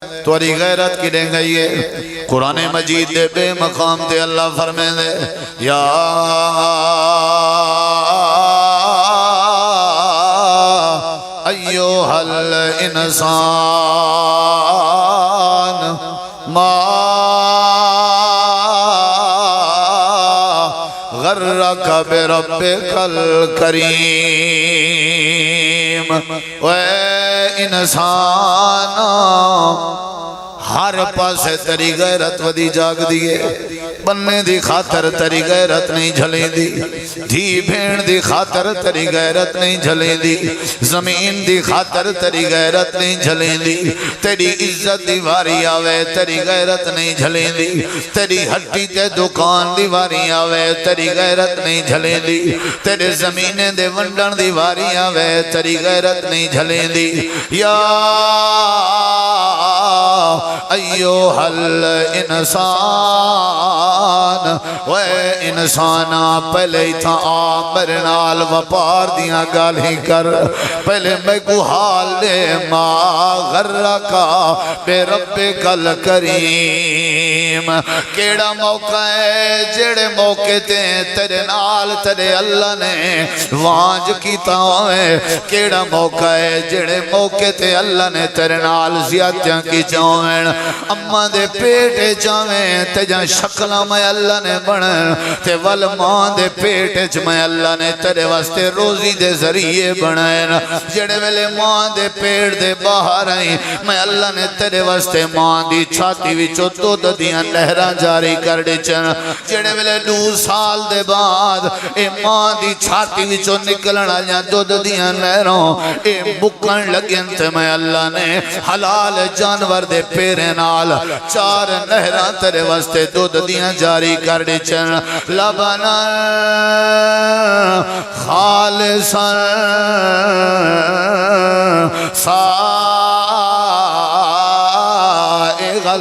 توری غیرت کی دیں گئی ہے قرآن مجید دے بے مقام دے اللہ فرمائے دے یا ایوہ الانسان ما غرک بربک الکریم وے انسان ہر پاسے تری غیرت ودی جاگ دیئے بننے دی خاطر تری غیرت نہیں جھلے دی دھی بھین دی خاطر تری غیرت نہیں جھلے دی زمین دی خاطر تری غیرت نہیں جھلے دی تیری عزت دیواری آوے تری غیرت نہیں جھلے دی تیری ہٹی تے دکان دیواری آوے تری غیرت نہیں جھلے دی تیرے زمینے دے ونڈن دیواری آوے تری غیرت نہیں جھلے دی یا ایوہ الانسان وے انسانا پہلے ہی تھا آمر نال وپار دیا گالی کر پہلے میں کو حال لے ما غرکا بے ربک الکریم کیڑا موقع ہے جڑے موقع تے تیرے نال تیرے اللہ نے وانج کیتا ہوئے کیڑا موقع ہے جڑے موقع تے اللہ نے تیرے نال زیادتیاں کی جاویں اماں دے پیٹے جاویں تے جاں شکلہ میں اللہ نے بڑھن تے والماں دے پیٹے چ میں اللہ نے تیرے واسطے روزی دے ذریعے بڑھن جڑے ویلے ماں دے پیٹ دے باہر آئیں میں اللہ نے تیرے واسطے ماں دی چھاتی وچو دودھ دیاں نہراں جاری کر ڈچن جڑے ویلے 2 سال دے بعد اے ماں دی چھاتی وچو نکلن آلیاں دودھ دیاں نہروں اے بکن لگن تے میں اللہ نے حلال جانور دے پیرے نال 4 نہراں تیرے واسطے دودھ دیاں جاری کر ڈچن لبنا خالصا سائغا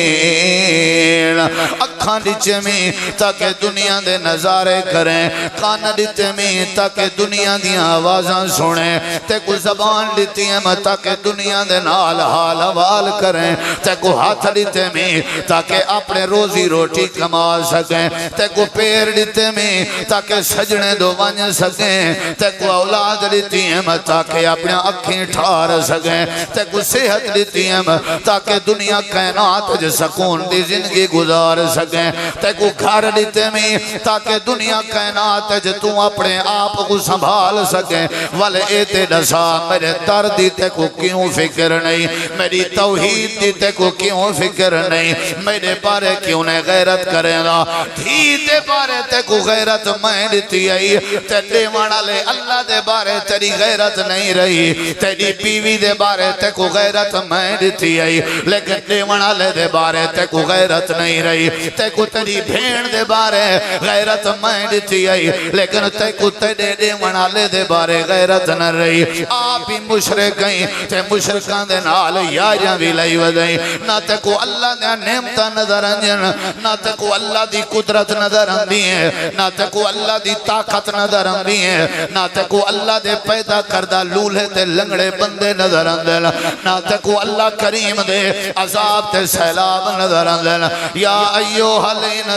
للشاربین اکھاں ڈچے میں تاکہ دنیا دے نظارے کریں کان ڈچے میں تاکہ دنیا دیاں آوازاں سنیں تے کو زبان ڈتی ہیں تاکہ دنیا دے نال حال حوال کریں تے کو ہاتھ ڈتے میں تاکہ اپنے روزی روٹی کما سکیں تے کو پیر ڈتے میں تاکہ سجنے دو ونج سکیں تے کو اولاد ڈتی ہیں تاکہ اپنے اکھیں ٹھار سکیں تے کو صحت ڈتی ہیں تاکہ دنیا کائنات جو سکون دی زندگی گزار سکیں تے کو گھر ڈتے میں تاکہ دنیا کائنات جو تو اپنے آپ کو سنبھال سکیں والے ایتے ڈسا میرے دردی تے کو کیوں فکر نہیں میری توحید دی تے کو کیوں فکر نہیں میرے بارے کیوں نے غیرت کریں گا دھی دے بارے تے کو غیرت میں دیتی آئی تے دیوانا لے اللہ دے بارے تیری غیرت نہیں رہی تیری بیوی دے بارے تے کو غیرت میں دیتی آئی لیکن دیوانا لے دے بارے تے کو غیرت نہیں رہی تے کو تیری بھین دے بارے غیرت میں دیتی آئی لیکن تے کو تیرے دیوانا لے دے بارے غیرت نہ رہی آپ ہی مشرک گئیں تے مشرکان دے نال یاریاں بھی لئی ودائیں نہ تے کو اللہ دے نعمتاں نظر آنجن نہ تے کو اللہ دی قدرت نظر آندی ہے نہ تے کو اللہ دی طاقت نظر آندی ہے نہ تے کو اللہ دے پیدا کردہ لولے تے لنگڑے بندے نظر آندن نہ تے کو اللہ کریم دے عذاب تے سیلاب نظر آندن یا ایوہ الانسان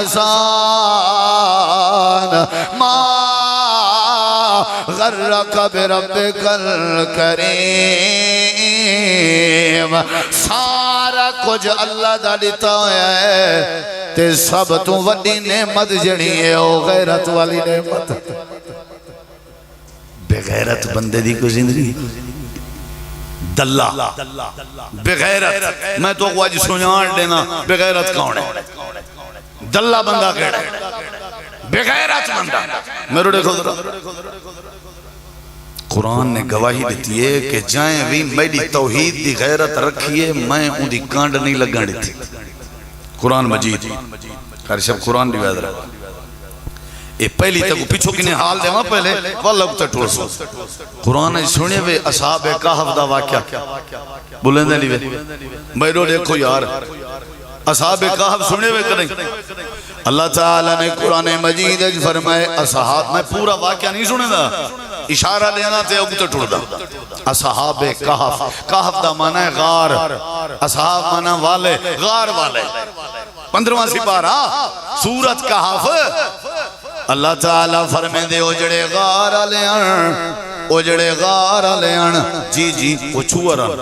ما غرک بربک الکریم سارا کچھ اللہ دا دیتا ہے تے سب تو وڈی نعمت جڑی ہے او غیرت والی نعمت بغیرت بندے دی کو زندگی دلہ بغیرت میں تو کو آج سنیان دینا بغیرت کون ہے دلہ بندہ کیڑا ہے بغیرت بندہ میرے دیکھو ذرا قرآن نے گواہی دیتی ہے کہ جائیں بھی میری توحید دی غیرت رکھیے میں ان دی کانڈ نہیں لگن دیتی قرآن مجید ہر شب قرآن دی ویدر اے پہلی تک پیچھو کنے حال دے وہاں پہلے واللہ کو تٹھوڑ سو قرآن نے سنے وے اصحاب کہف دا واقعہ بلندے لیوے میرو دیکھو یار اصحاب کہف سنے وے کریں اللہ تعالیٰ نے قرآن مجید فرمائے اصحاب میں پورا واقعہ نہیں سنے دا اشارہ لینا تے اگتے ٹوڑ دا اصحاب کہف، کہف دا معنی ہے غار، اصحاب معنی والے، غار والے 15واں سپارہ سورت کہف اللہ تعالیٰ فرمے دے اجڑے غار آلیاں، اجڑے غار آلیاں جی جی وہ چوارن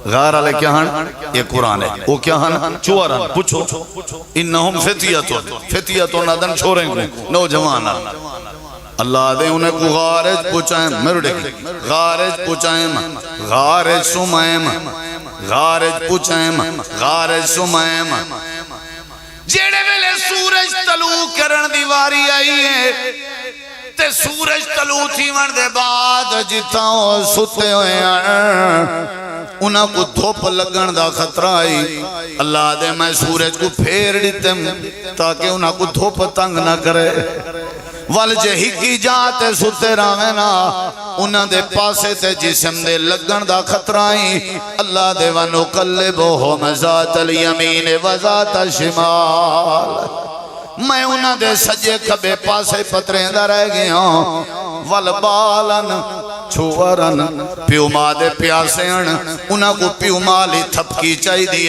غار آلے کیا ہن یہ قرآن ہے وہ کیا ہن چوارن پوچھو انہم فتیتون ادن چھوڑیں گے نوجوان اللہ دے انہیں کو غارج پوچھائیں مرڑک غارج پوچھائیں غارج سمائم غارج پوچھائم غارج سمائم جیڑے ویلے سورج طلوع کرن دیواری آئی ہے تے سورج طلوع تھی من دے بعد جتاؤں ستے ہوئے ہیں انہاں کو دھوپ لگن دا خطرہ آئی اللہ دے میں سورج کو پھیر دیتے تاکہ انہاں کو دھوپ تنگ نہ کرے والجہ ہکی جاتے ستے راوینا انہاں دے پاسے تے جسم دے لگن دا خطرائی اللہ دے وَنُقَلِّبُهُمْ ذَاتَ الْيَمِينِ وَذَاتَ الشِّمَالِ میں انہاں دے سجے کھبے پاسے پتریں دا رہ گیا والبالن چھوارن پیو ماں دے پیاسین انہاں کو پیو مالی تھپکی چاہی دی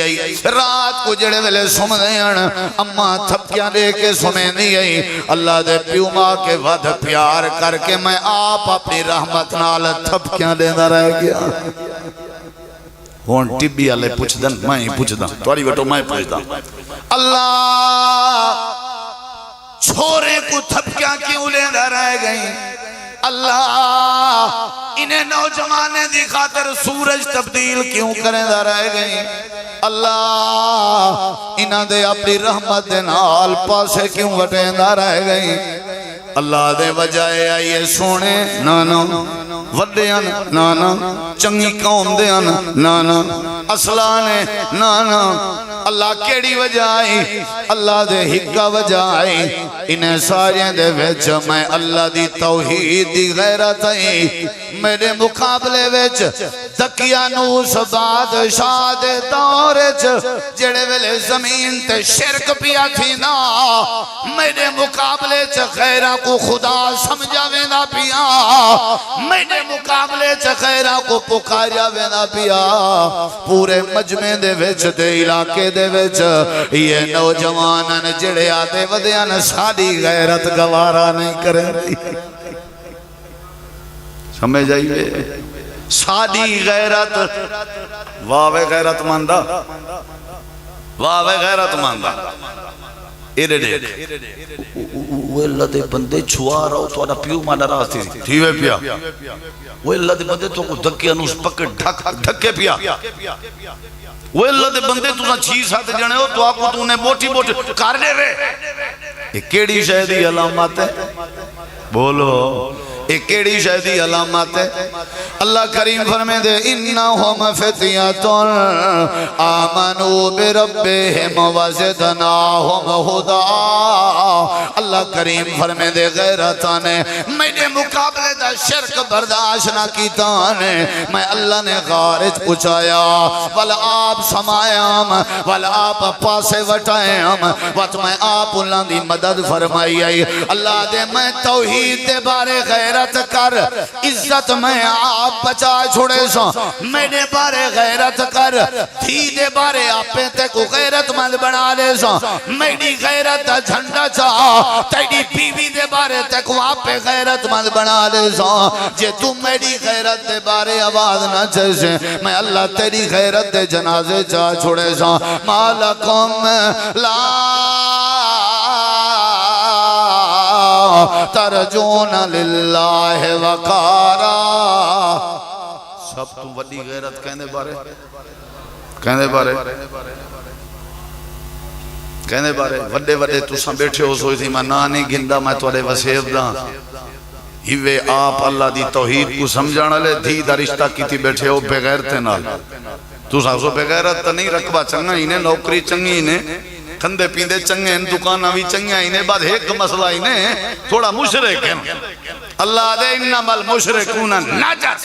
رات کو جڑے ویلے سم دین اماں تھپکیاں دے کے سمیں دی اللہ دے پیو ماں کے ود پیار کر کے میں آپ اپنی رحمت نال تھپکیاں دے دا رہ گیا ہون ٹبی آلے پوچھ دن میں ہی پوچھ دن تواری وٹو میں پوچھ دن اللہ چھوڑے کو تھپکیاں کیوں لے دا رہ گئی اللہ انہیں نوجوانے دی خاطر سورج تبدیل کیوں کریں دا رہ گئی اللہ انہاں دے اپنی رحمت دے نال پاسے کیوں وٹیں دا رہ گئی اللہ دے وجائے آئیے سونے نانا وڈیاں نانا چنگی قوم دیاں نانا اصلانے نانا اللہ کیڑی وجہ آئی اللہ دے حقہ وجہ آئی انہیں ساریاں دے ویچ میں اللہ دی توحید دی غیرت آئی میرے مقابلے ویچ دکیانوس بادشاہ دے دورچ جڑے ویلے زمین تے شرک پیا تھی نا میرے مقابلے چ خیرہ کو خدا سمجھا وینا پیا میرے مقابلے چ خیرہ کو پکاریا وینا پیا پورے مجمع دے ویچ دے علاقے دے ویچ یہ نوجوانن جڑے آتے ودیان ساڑی غیرت گوارا نہیں کریں رہی سمجھ جائیے ساڑی غیرت واوے غیرت ماندہ واوے غیرت ماندہ ایرے دیکھ وہ اللہ دے بندے چھوا رہا ہو تو آنا پیو مانا راستی تھی ٹھیوے پیا وہ اللہ دے بندے تو کو دھکے انوس پکڑ دھکے پیا وہ اللہ دے بندے تو نہ چیز ساتھ جانے ہو تو آپ کو تو انہیں موٹی موٹی کارنے رہے ایک کیڑی شہدی علامات ہے بولو ایک کیڑی شہدی علامات ہے اللہ کریم فرمے دے انہم فتیاتن آمنوا بربہم وزدناہم ہدا اللہ کریم فرمے دے غیرتانے میرے مقابلے دا شرک برداشت نہ کیتانے میں اللہ نے غارج پچھایا والآب سمائیام والآب پاسے وٹائیام وقت میں آپ اللہ دی مدد فرمائی آئی اللہ دے میں توحید دے بارے غیرت کر عزت میں آپ بچا چھوڑے سو میرے بارے غیرت کر دھی دے بارے آپ تے کو غیرت مند بنا لے سو میری غیرت جھنڈا چاہ تیری بیوی دے بارے تے کو آپ غیرت مند بنا لے سو جے تم میری غیرت دے بارے آواز نہ چیزے میں اللہ تیری غیرت دے جنازے چاہ چھوڑے سو مالکم لا ترجون للہ وقارا سب تو وڈی غیرت کہنے بارے وڈے وڈے تُساں بیٹھے ہو سوئی تھی میں نانی گندہ میں توڑے وسیب دا ہیوے آپ اللہ دی توحید کو سمجھانا لے دھی دا رشتہ کی تھی بیٹھے ہو بغیرتے نال تُساں سو بغیرت تا نہیں رکبہ چنگا ہی نے نوکری چنگی ہی نے کھندے پیندے چنگے ہیں دکانہ بھی چنگے ہیں بعد ایک مسئلہ ہی تھوڑا مشرک ہے اللہ دے انما المشرکون نجس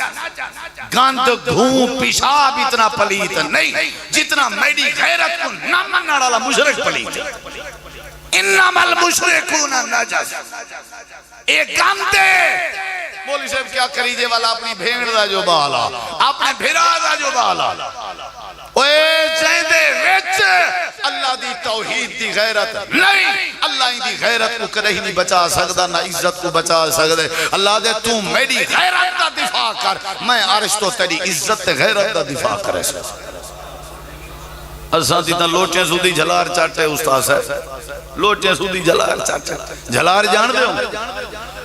گاند گھون پیشاب اتنا پلیت نہیں جتنا میری غیرت کو نہ مننا ڈالا مشرک پلیت انما المشرکون نجس ایک گاندے مولی صاحب کیا کریجے والا اپنی بھیڑ دا جو بالا اپنے بھیرا دا جو بالا اوے جائندے ویچ اللہ دی توحید دی غیرت نہیں اللہ دی غیرت کو کرے ہی نہیں بچا سکتا نہ عزت کو بچا سکتے اللہ دے تو میری غیرت دا دفاع کر میں عرش تو تیری عزت غیرت دا دفاع کرے سکتا اساں دیتا لوٹیں سودی جھلار چاٹے استاذ ہے لوٹیں سودی جھلار چاٹے جھلار جان دے ہوں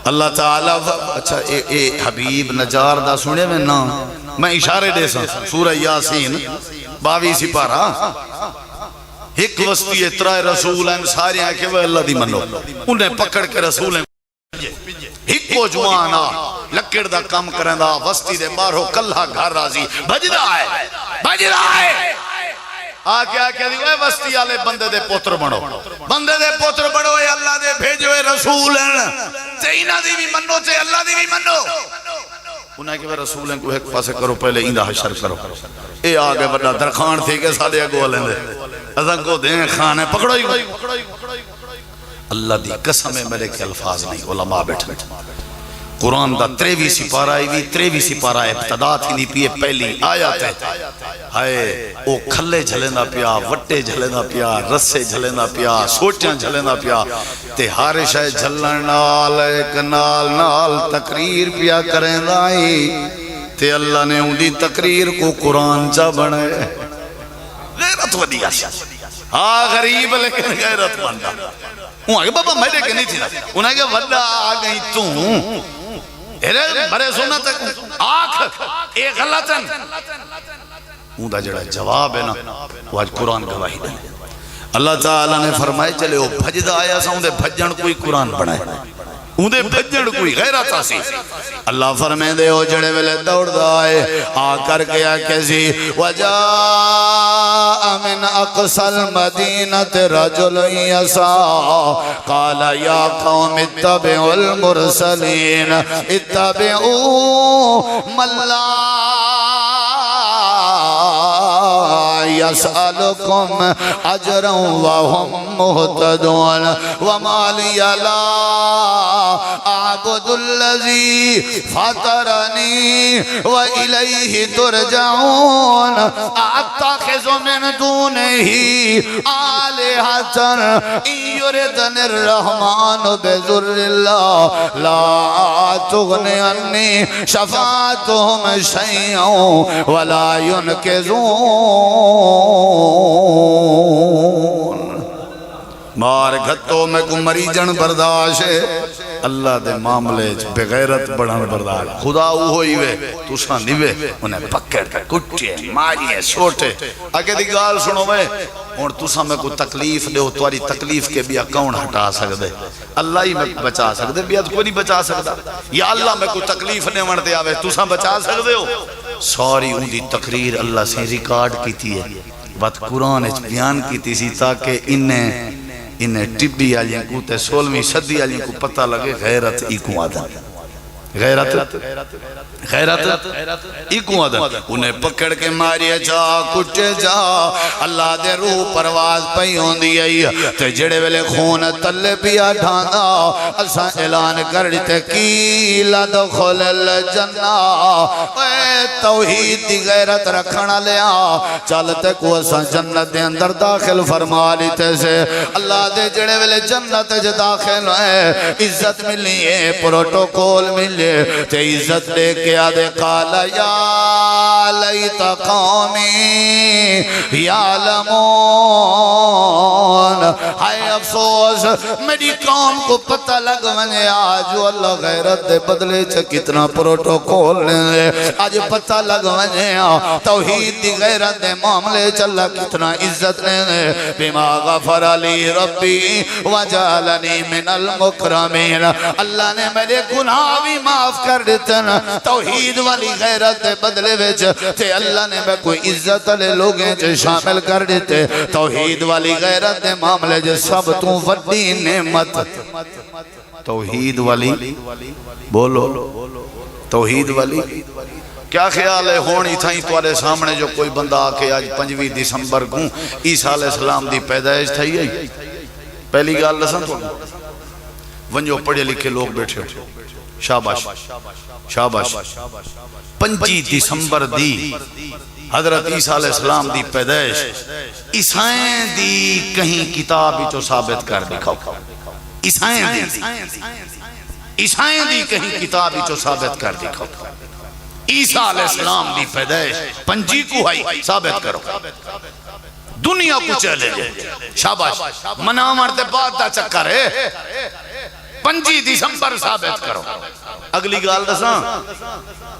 اللہ تعالیٰ اچھا اے حبیب نجار دا سنے میں نا میں اشارے دے سا سورہ یاسین 22 سپارہ ایک وسطی اترائے رسول ہیں سارے ہیں کہ وہ اللہ دی منو انہیں پکڑ کے رسول ہیں ایک کو جوانا لکڑ دا کام کریں دا وسطی دے مارو کلہ گھر رازی بج رہا ہے آکے آکے دی اے وسطی آلے بندے دے پوتر بڑھو اے اللہ دے بھیجو اے رسول ہیں چاہینا دی بھی منو چاہی اللہ دی بھی منو انہیں کہ وہ رسول ہیں کو ایک پاسے کرو پہلے ایندہ حشر کرو اے آگے بڑا درخان تھے کہ سادے اگو لیں دے ازاں کو دیں خانے پکڑو ہی اللہ دی قسم میرے کے الفاظ نہیں علماء بیٹھ قرآن دا 23 سپارہ آئی بھی 23 سپارہ ابتدا تھی نہیں پیے پہلی آیات ہے ہائے او کھلے جھلینا پیا وٹے جھلینا پیا رسے جھلینا پیا سوچیاں جھلینا پیا تے ہارے شاہ جھلن نال ایک نال تقریر پیا کریں دائی تے اللہ نے ان دی تقریر کو قرآن چا بنائے غیرت ودیا غریب لیکن غیرت مندہ وہ آگے بابا میں دیکھے نہیں تھی نا انہیں کہ وڈا آگئی توں بڑے سننا تک آنکھ اے غلطن اون دا جڑا جواب ہے نا وہ آج قرآن گواہی دے اللہ تعالیٰ نے فرمائے چلے وہ بھجدہ آیا سا اندے بھجن کوئی قرآن بنائے اندے بھجن کوئی غیرت آسی اللہ فرمائے دے ہو جڑے ویلے دوڑ دائے آ کر گیا کیسی وجاء من اقصى المدینة رجل یسا قال یا قوم اتبعوا المرسلین اتبعوا من لا يسألكم أجرا وهم مهتدون وما لي لا أعبد الذي فطرني وإليه ترجعون أتخذ من دونه آلهة إن يردني الرحمن بضر الله لا تغني عني شفاعتهم شيئا ولا ينقذون مار گھتوں میں کو مریجن برداشت ہے اللہ دے معاملے بغیرت بڑھن برداشت خدا ہوئی وے تُساں نیوے انہیں پکڑ کر کٹے ماریے سوٹے آگے دی گال سنو میں اور تُساں میں کو تکلیف دے ہو تواری تکلیف کے بھی اکاؤن ہٹا سکتے اللہ ہی میں بچا سکتے بیاد کو نہیں بچا سکتا یا اللہ میں کو تکلیف نے ورد آوے تُساں بچا سکتے ہو ساری ان دی تقریر اللہ سے ریکارڈ کی تھی ہے بات قرآن بیان کی تھی سی تاکہ انہیں ٹبی آلیں کو تے 16ویں صدی آلیں کو پتہ لگے غیرت ایکوں آدھا غیرت ایکوں آدھا انہیں پکڑ کے ماریا جا کٹے جا اللہ دے روح پرواز پہی ہون دی آئی تے جڑے ویلے خون تلے پیا ڈھانا اساں اعلان کر دیتے کی لدخل الجنہ اے توحید دی غیرت رکھنا لیا چالتے کو اساں جنت دے اندر داخل فرما لیتے سے اللہ دے جڑے ویلے جنت جے داخل ہے عزت ملی ہے پروٹوکول ملی تے عزت لے کے آدھے قال یا لیت قومی یعلمون ہائے افسوس میری قوم کو پتہ لگ منے آج اللہ غیرت دے بدلے چھے کتنا پروٹوکول لے آج پتہ لگ منے توحید دی غیرت دے معاملے چلا کتنا عزت لے بما غفر لی ربی وجعلنی من المکرمین اللہ نے میرے گناہ بھی معاف کر دیتے نا توحید والی غیرت دے بدلے ویچ تے اللہ نے میں کوئی عزت لے لوگیں جو شامل کر دیتے توحید والی غیرت دے معاملے جو سب تو وڈی نعمت توحید والی بولو توحید والی کیا خیال ہے ہونی تھائیں توارے سامنے جو کوئی بندہ آکے آج 5 دسمبر کو عیسیٰ علیہ السلام دی پیدائش تھائی ہے پہلی گال لسن تو ونجو پڑھے لکھے لوگ بیٹھے ہو، شاباش شاباش 25 دسمبر دی حضرت عیسیٰ علیہ السلام دی پیدائش عیسائیں دی کہیں کتاب چو ثابت کر دکھاؤ، عیسائیں دی کہیں کتاب چو ثابت کر دکھاؤ، عیسیٰ علیہ السلام دی پیدائش 25 کو آئی ثابت کرو، دنیا کو چلے جائے، شاباش منع مرتے بعد دا چکر ہے، 25 دسمبر ثابت کرو۔ اگلی گال دساں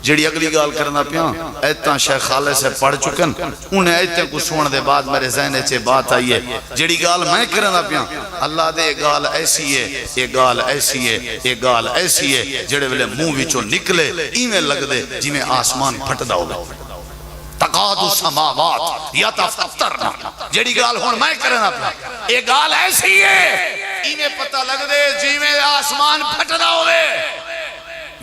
جڑی اگلی گال کرنا پیاں ایتاں شیخ خالد سے پڑھ چکن انہیں ایتاں کو سوڑ دے بعد میرے ذہنے چے بات آئی ہے، جڑی گال میں کرنا پیاں اللہ دے گال ایسی ہے، یہ گال ایسی ہے، یہ گال ایسی ہے، جڑے ویلے منہ وچوں نکلے ایویں لگ دے جی میں آسمان پھٹ دا ہوگا، تقاد السماوات یتفطرن، جڑی گال ہون میں کرنا پیاں یہ گال ایسی ہے ایویں پتہ لگ دے جی میں آسمان پھٹ دا ہوئے۔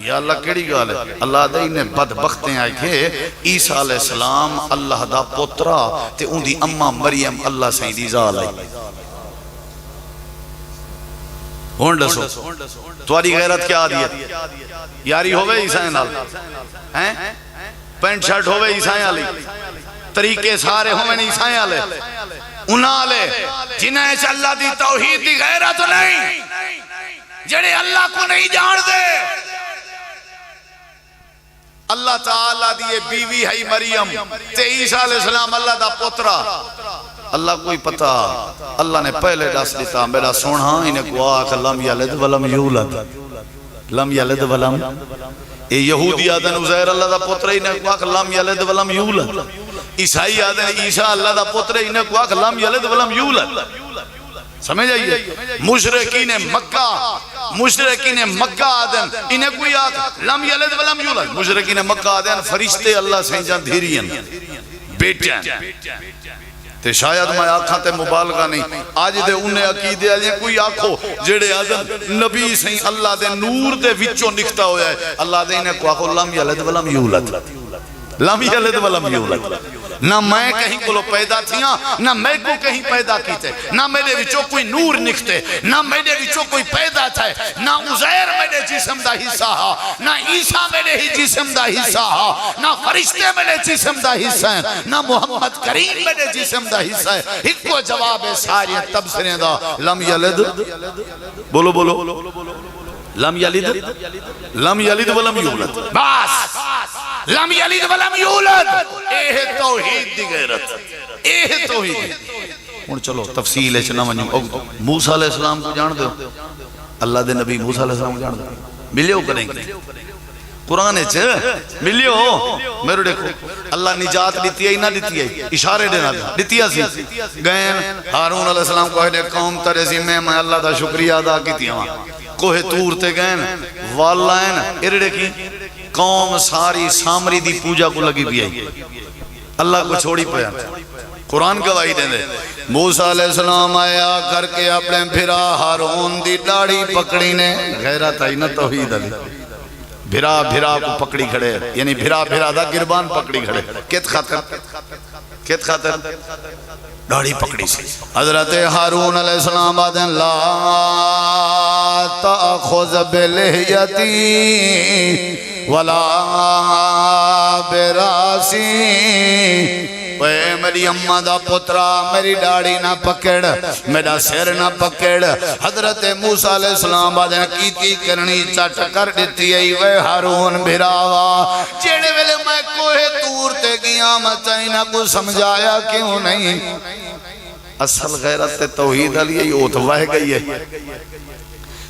یا اللہ کیڑی گال ہے؟ اللہ دے انہیں بدبختیں آئے کہ عیسیٰ علیہ السلام اللہ دا پترا تے ان دی اممہ مریم اللہ سیدی زال آئی، ہون دسو تواری غیرت کیا دیت یاری ہوئے عیسائیں نال، پینٹ شرٹ ہوئے عیسائیں آلی، طریقے سارے ہوئے عیسائیں آلے، انہاں لے جنہیں سے اللہ دی توحید دی غیرت نہیں، جڑے اللہ کو نہیں جان دے، اللہ تعالیٰ دیئے بیوی ہے مریم تے عیسیٰ علیہ السلام اللہ دا پترا، اللہ کوئی پتا اللہ نے پہلے ڈاس دیتا میرا سونا انہیں کو آکھ لم یلد ولم یولد، لم یلد ولم، اے یہودی آدن عزیر اللہ دا پترا انہیں کو آکھ لم یلد ولم یولد، عیسائی آدن عیسیٰ اللہ دا پترا انہیں کو آکھ لم یلد ولم یولد، سمجھ آئیے؟ مشرقین مکہ آدن انہیں کوئی آکھ لم یلد ولم یولد، مشرقین مکہ آدن فرشتے اللہ سے جان دھیرین بیٹھیں تے شاید میں آکھاں تے مبالغہ نہیں، آج دے انہیں عقیدے آلیں کوئی آکھو جڑے آدن نبی سے اللہ دے نور دے وچوں نکتا ہویا ہے، اللہ دے انہیں کو آکھو لم یلد ولم یولد، لم یلد ولم یولد، نہ میں کہیں کو پیدا تھیاں نہ میں کو کہیں پیدا کیتے، نہ میرے وچوں کوئی نور نکتے، نہ میرے وچوں کوئی پیدا تھا، نہ عزیر میرے جسم دا حصہ ہا، نہ عیسیٰ میرے ہی جسم دا حصہ ہا، نہ فرشتے میرے جسم دا حصہ ہیں، نہ محمد کریم میرے جسم دا حصہ ہے، ایک کو جواب ہے ساری تبصریں دا لم یلد، بولو بولو لم یلد ولم یولد، بس لم یلد ولم یولد، اے توحید دی غیرت، اے توحید۔ اور چلو تفصیل ہے چنا ونجو، موسیٰ علیہ السلام کو جان دو، اللہ دے نبی موسیٰ علیہ السلام کو جان دو، ملیو کریں گے قرآن ملیو میرے دیکھو اللہ نجات دیتی ہے نہ دیتی ہے اشارے دینا دیتی ہے سی گئن ہارون علیہ السلام کو اہلِ قوم ترزی میں اللہ دا شکریہ ادا کی تھی ہاں کوہ تور تے گئن واللائن ارڑے کی قوم ساری سامری دی پوجا کو لگی بھی آئی اللہ کو چھوڑی پیا قرآن گواہی دیں دے موسیٰ علیہ السلام آیا کر کے اپنے پھرا ہارون دی ڈاڑی پکڑی نے غیرت آئی نہ توحید علی بھرا بھرا کو پکڑی کھڑے یعنی بھرا بھرا دا گربان پکڑی کھڑے کت خاطر ڈاڑی پکڑی سی حضرت ہارون علیہ السلام آدھیں لا تأخذ بلحیتی ولا براسی اے میری اممہ دا پترا میری ڈاڑی نہ پکڑ میرا سر نہ پکڑ حضرت موسیٰ علیہ السلام آدھیں کیتی کرنی چاٹ کر دیتی ہے وے ہارون بھراوا جیڑے ویلے میں کوہ تور تے گیا مچائنہ کو سمجھایا کیوں نہیں اصل غیرت توحید علیہ یہ اوت واہ گئی ہے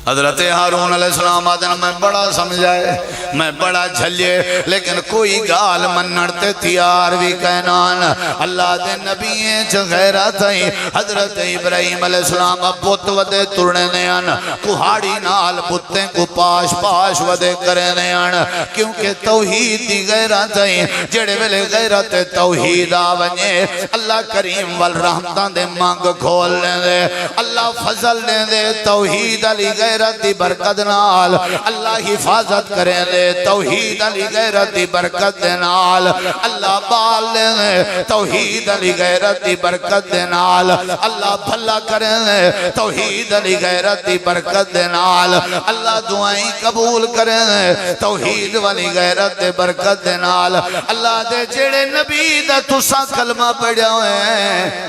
حضرت ہارون علیہ السلام آدھن میں بڑا سمجھائے میں بڑا جھلیے لیکن کوئی گال منڑتے تیار بھی کہنان اللہ دے نبییں چھ غیرت ہیں حضرت ابراہیم علیہ السلام بت ودے ترنے نیان کوہاڑی نال بتیں کو پاش پاش ودے کرے نیان کیونکہ توحید دی غیرت ہیں جڑے ویلے غیرت توحید آونجے اللہ کریم والرحمتان دے مانگ کھول لیں دے اللہ فضل لیں دے توحید علی غیرت غیرت دی برکت نال اللہ حفاظت کریں لے توحید علی غیرت دی برکت دے نال اللہ بال لے توحید علی غیرت دی برکت دے نال اللہ بھلا کریں لے توحید علی غیرت دی برکت دے نال اللہ دعائیں قبول کریں توحید والی غیرت دی برکت دے نال اللہ دے جڑے نبی دا تسا کلمہ پڑھا ہوئے ہیں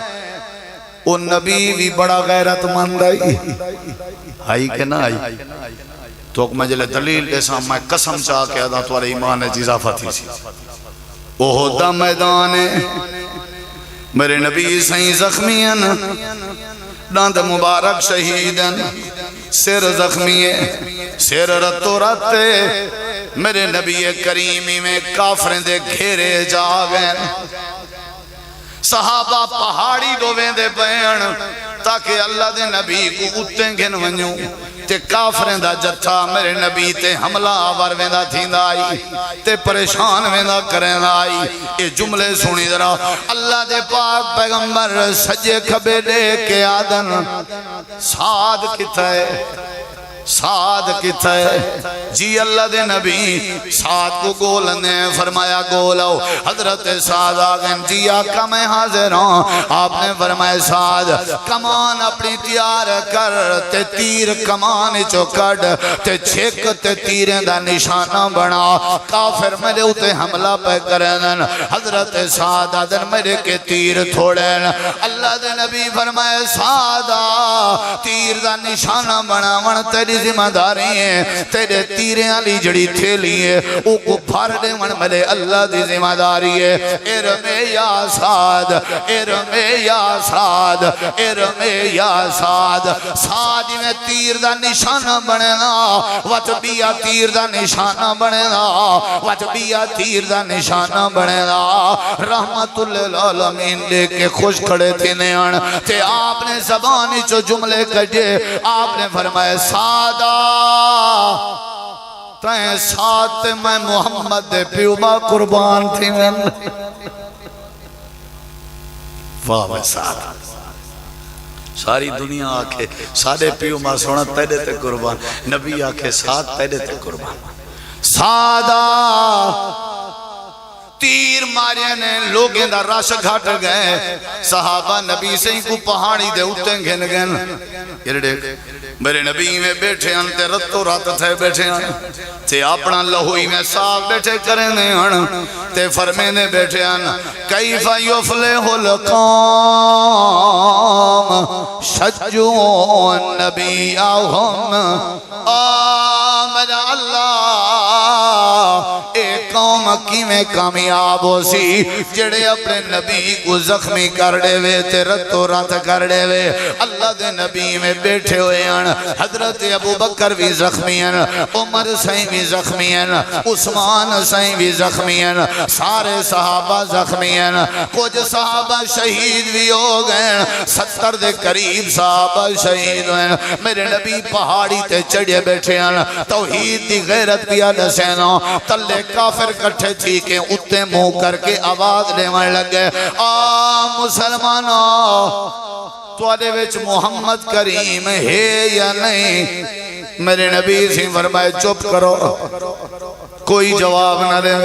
وہ نبی بھی بڑا غیرت مند آئی کہ نہ آئی تو مجھے دلیل کے سامنے میں قسم چاہ کے ادا توارے ایمان اضافہ تھی سی احد دا میدان میرے نبی سہیں زخمی ہیں داند مبارک شہید ہیں سر زخمی ہے سر رتو رتے میرے نبی کریمی میں کافریں دے گھیرے جا گئے صحابہ پہاڑی دوویں دے بیان تاکہ اللہ دے نبی کو اتیں گھن ونیوں تے کافریں دا جتھا میرے نبی تے حملہ آور ویندہ تھیندہ آئی تے پریشان ویندہ کریں آئی یہ جملے سنی درہ اللہ دے پاک پیغمبر سجے کھبے لے کے آدن سعد کتا ہے سعد کتا ہے جی اللہ دے نبی سعد کو گولنے فرمایا گولاؤ حضرت سعد آگن جی آقا میں حاضر ہوں آپ نے فرمایا سعد کمان اپنی تیار کر تے تیر کمان چو کڑ تے چھک تے تیریں دا نشانہ بنا کافر میرے اتے حملہ پہ کرن حضرت سعد آدن میرے کے تیر تھوڑن اللہ دے نبی فرمایا سعد تیر دا نشانہ بنا من تیری ذمہ داری ہیں تیرے تیریں علی جڑی تھے لیے او کو پھر دے من ملے اللہ دی ذمہ داری ہے ارمے یا سعد ارمے یا سعد ارمے یا سعد سعد میں تیر دا نشانہ بنے نا وطبیہ تیر دا نشانہ بنے نا وطبیہ تیر دا نشانہ بنے نا رحمت للعالمین لے کے خوش کھڑے تھے نیان تے آپ نے زبانی چو جملے کجے آپ نے فرمایا سعدہ تائیں ساتھ میں محمد دے پیوما قربان تھی میں واہ میں ساتھ ساری دنیا آکے سارے پیوما سونا تیرے تے قربان نبی آکے ساتھ تیرے تے قربان سادہ تیر ماریا نے لوگیں دا راش گھاٹ گئے صحابہ نبی سے ہی کو پہاڑی دے اٹھیں گھن گھن یہ دیکھ میرے نبی میں بیٹھے ہیں تے رتو رات تھے بیٹھے ہیں تے اپنا لہوئی میں ساگ بیٹھے کریں ہیں تے فرمے نے بیٹھے ہیں کیف یفلح القوم شجون نبیہم آمد اللہ ایک قوم کی میں کامیاب ہو سی جڑے اپنے نبی کو زخمی کر دے وے تے رتو رات کر دے وے اللہ دے نبی میں بیٹھے ہوئے ہیں حضرت ابو بکر بھی زخمی ہیں عمر سائیں بھی زخمی ہیں عثمان سائیں بھی زخمی ہیں سارے صحابہ زخمی ہیں کچھ صحابہ شہید بھی ہو گئے 70 دے قریب صحابہ شہید ہیں میرے نبی پہاڑی تے چڑھے بیٹھے ہیں توحید دی غیرت بھی آدھسینوں تلے کافر کٹھے تھی کہ اتے منہ کر کے آواز لیوان لگے مسلمانوں تو آدھے ویچ محمد کریم ہے یا نہیں میرے نبی سے فرمائے چپ کرو کوئی جواب نہ دے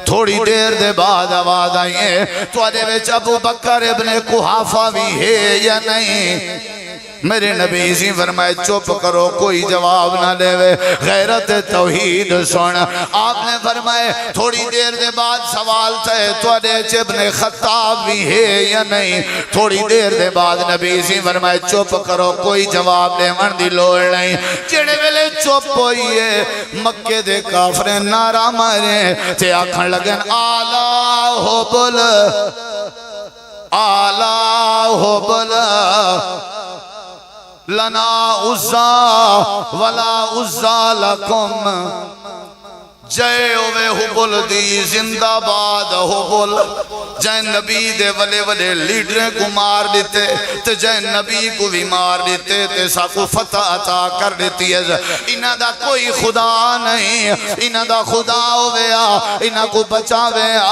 تھوڑی دیر دے بعد آواز آئی ہے تو آدھے ویچ ابو بکر ابن قحافہ بھی ہے یا نہیں میرے نبی سے فرمائے چپ کرو کوئی جواب نہ دے غیرت توحید سن آپ نے فرمائے تھوڑی دیر دے بعد سوال تھے تو ادھے ابن خطاب بھی ہے یا نہیں تھوڑی دیر دے بعد نبی سے فرمائے چپ کرو کوئی جواب دے من دی لوڑ نہیں جڑے ویلے چپ ہوئی ہے مکے دے کافریں نعرہ مارے تے آکھن لگن آلہ ہو بل آلہ ہو بل لنا عزا ولا عزا لکم جے ہوئے حبل دی زندہ باد حبل جے نبی دے ولے ولے لیڈریں کو مار دیتے تے جے نبی کو بھی مار دیتے تے ساکو فتح عطا کر دیتی ہے انہاں دا کوئی خدا نہیں انہاں دا خدا ہویا انہاں کو بچاویا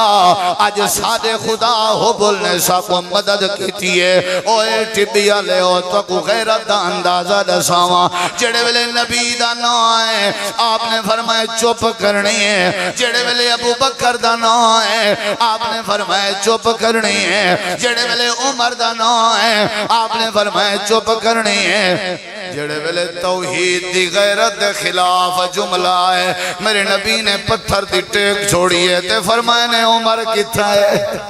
آج سادے خدا حبل نے ساکو مدد کیتی ہے اوے ٹبیا لے او تو کو غیرت دا اندازہ دساواں جڑے ولے نبی دا نا ہے آپ نے فرمایا چپ کرنی ہے جڑے ولے ابو بکر دا نا ہے آپ نے فرمایا چپ کرنی ہے جڑے ولے عمر دا نا ہے آپ نے فرمایا چپ کرنی ہے جڑے ولے توحید دی غیرت دے خلاف جملہ ہے میرے نبی نے پتھر دی ٹیک چھوڑی ہے تے فرمایا نے عمر کتا ہے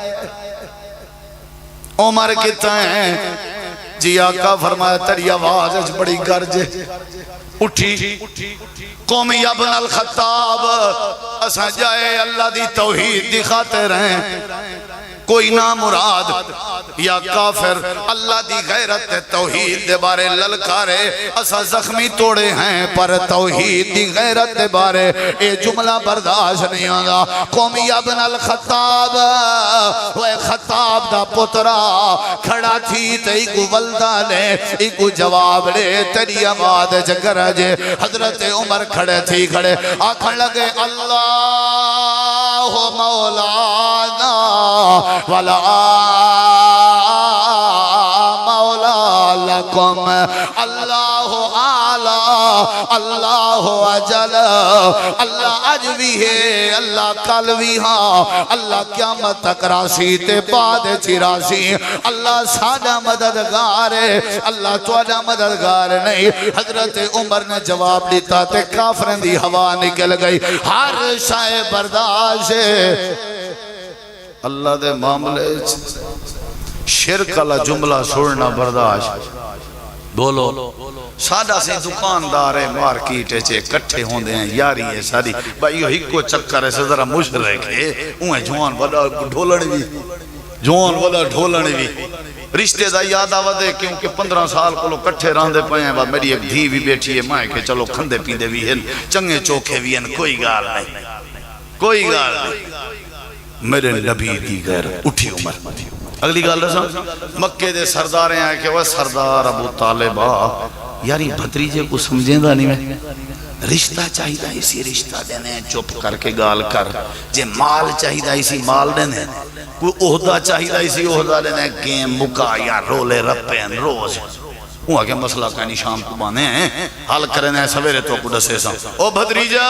عمر کتا ہے جی آقا فرمایا تری آواز اچھ بڑی گرج اٹھی قومی ابن الخطاب اسا جائے اللہ دی توحید دکھاتے رہیں کوئی نہ مراد یا کافر اللہ دی غیرت توحید دے بارے للکارے اسا زخمی توڑے ہیں پر توحید دی غیرت دے بارے اے جملہ برداشت نہیں آگا قومی ابن الخطاب وہ خطاب دا پترا کھڑا تھی تے ایکو ولدہ لے ایکو جواب لے تری آباد جگر جے حضرت عمر کھڑے تھی کھڑے آکھن لگے اللہ مولانا ولا مولا لکم اللہ اعلی اللہ اجل اللہ اج بھی ہے اللہ کل بھی ہاں اللہ قیامت تک راسی تے بعد چراسی اللہ سادہ مددگار ہے اللہ توڑا مددگار نہیں حضرت عمر نے جواب دیتا تے کافرن دی ہوا نکل گئی ہر شائع برداشت ہے اللہ دے معاملے شرک اللہ جملہ سوڑنا برداشت بولو سادہ سے دکاندار ہے مارکیٹ چے کٹھے ہوندے ہیں یاری ہے ساری بھائی ہی کو چکر ہے ذرا مشرک ہے اوہ جوان بڑا ڈھولن بھی جوان بڑا ڈھولن بھی رشتے دا یاد آوہ کیونکہ 15 سال کو لوگ کٹھے راندے پہے ہیں میری ایک دھی بھی بیٹھی ہے مائے کہ چلو کھندے پیندے بھی ہیں چنگے چوکھے بھی ہیں کوئی گال نہیں کوئی گال نہیں میرے نبی دی غیر اٹھی عمر اگلی گال رسا مکہ دے سردار ہیں کہ وہ سردار ابو طالبہ یاری بھتریجے کو سمجھیں دا نہیں میں رشتہ چاہیدہ اسی رشتہ دینے چپ کر کے گال کر جے مال چاہیدہ اسی مال دینے کوئی عہدہ چاہیدہ اسی عہدہ دینے گیم مکا یا رولے رپین روز وہ آگے مسئلہ کہنی شام کو بانے ہیں حال کرنے سویرے تو کو دسے سا او بھدریجہ